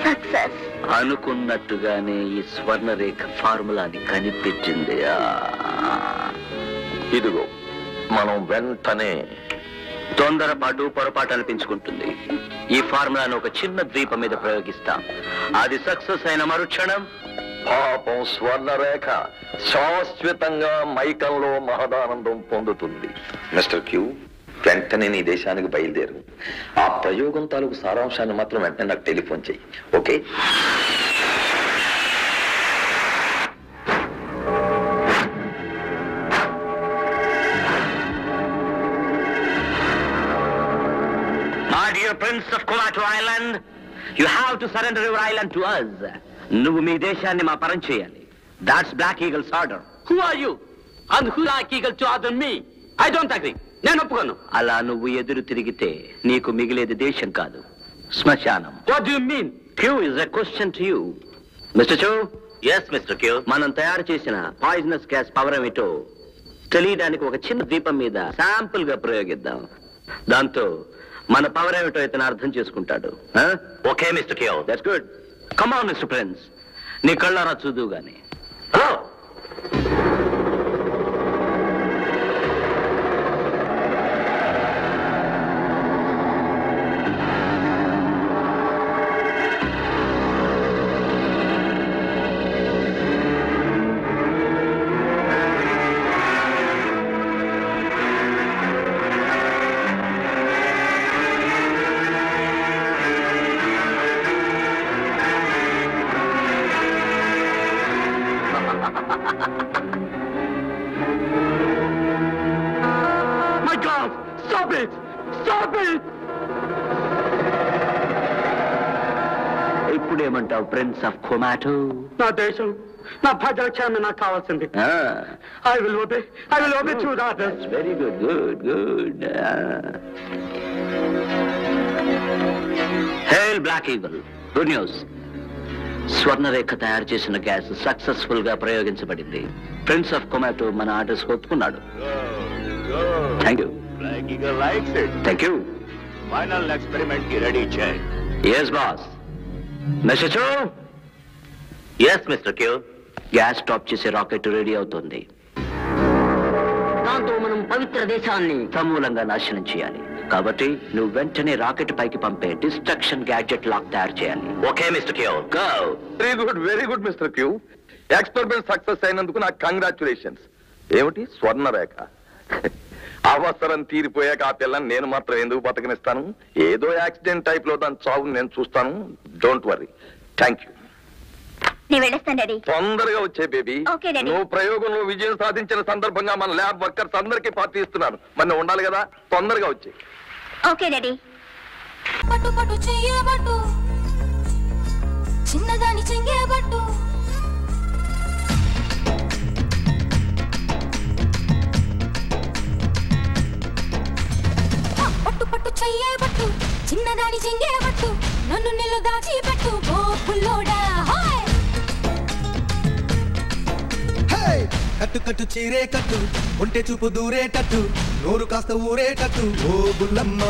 Success. అనుకున్నట్టుగానే ఈ స్వర్ణరేఖ ఫార్ములాని కనిపెట్టింది. ఇదిగో మనం వెంటనే. తొందరపాటు పొరపాటు అనిపించుకుంటుంది. ఈ ఫార్ములాను ఒక చిన్న ద్వీపం మీద ప్రయోగిస్తాం. అది సక్సెస్ అయిన మరుక్షణం పాపం స్వర్ణరేఖ శాశ్వతంగా మైకంలో మహదానందం పొందుతుంది. మిస్టర్ క్యూ, వెంటనే నీ దేశానికి బయలుదేరు. ఆ ప్రయోగం తాలూకు సారాంశాన్ని మాత్రం వెంటనే నాకు టెలిఫోన్ చెయ్యి. Okay? Prince of Komato Island, you have to surrender your island to us. నువ్వు మీ దేశాన్ని మా పరం చేయాలి. That's Black Eagle's order. Who are you? And who Black Eagle to order me? I don't agree. నేను ఒప్పుకోను. అలా నువ్వు ఎదురు తిరిగితే నీకు మిగిలేది దేశం కాదు, శ్మశానం. What do you mean? Q is a question to you. Mr. Chu? Yes, Mr. Q. మనం తయారు చేసిన పాయిజనస్ గ్యాస్ పవర్ ఏమిటో తెలియడానికి ఒక చిన్న ద్వీపం మీద శాంపుల్ గా ప్రయోగిద్దాం. దాంతో మన పవర్ ఏమిటో ఇతను అర్థం చేసుకుంటాడు. Okay mister Kio, that's good. Come on mister Prince, నీ కళ్ళారా చూదు గాని. హలో, ఇప్పుడేమంటావు ప్రిన్స్ ఆఫ్ కొమాటో? నా దేశం, నా ప్రజల క్షేమం నాకు కావాల్సింది. I will obey to the orders. Very good, good. Hail Black Eagle, good news. Swarnarekha తయారు చేసిన గ్యాస్ సక్సెస్ఫుల్ గా ప్రయోగించబడింది. ప్రిన్స్ ఆఫ్ కొమాటో మన ఆర్డర్స్ ఒప్పుకున్నాడు. Thank you. Black Eagle likes it. Thank you. Final experiment ki ready check. Yes, boss. Mr. Chu? Yes, Mr. Q. Gas stop చేసే rocket ready అవుతుంది. దాంతో మనం పవిత్ర దేశాన్ని సమూలంగా నాశనం చేయాలి. కాబట్టి నువ్వు వెంటనే రాకెట్ పైకి పంపే డిస్ట్రక్షన్ గ్యాడ్జెట్ లాక్ తయారు చేయాలి. Okay mister Q. Go. Very good mister Q. Experiment success అయినందుకు నాకు కంగ్రాచులేషన్స్. ఏమిటి స్వర్ణరేఖ? అవసరం తీరిపోయాక ఆ పిల్లని నేను మాత్రం ఎందుకు బతకనిస్తాను? ఏదో యాక్సిడెంట్ టైప్ లో దాని చావును నేను చూస్తాను. Don't worry. Thank you. తొందరగా వచ్చే బేబీ. నువ్వు ప్రయోగంలో విజయం సాధించిన సందర్భంగా మన ల్యాబ్ వర్కర్స్ అందరికీ పార్టీ ఇస్తున్నాను. మరి నువ్వు ఉండాలి కదా, తొందరగా వచ్చే. Okay daddy. పట్టు పట్టు చెయ్యబట్టు, చిన్నదాని చెంగేబట్టు, పట్టు పట్టు చెయ్యబట్టు, చిన్నదాని చెంగేబట్టు, నన్ను నిలు దాచిపెట్టు ఓ పుల్లోడా. కట్టు కట్టు చీరే కట్టు, ఒంటె చూపు దూరేటట్టు, నోరు కాస్త ఊరేటట్టు ఓ బుల్లమ్మ.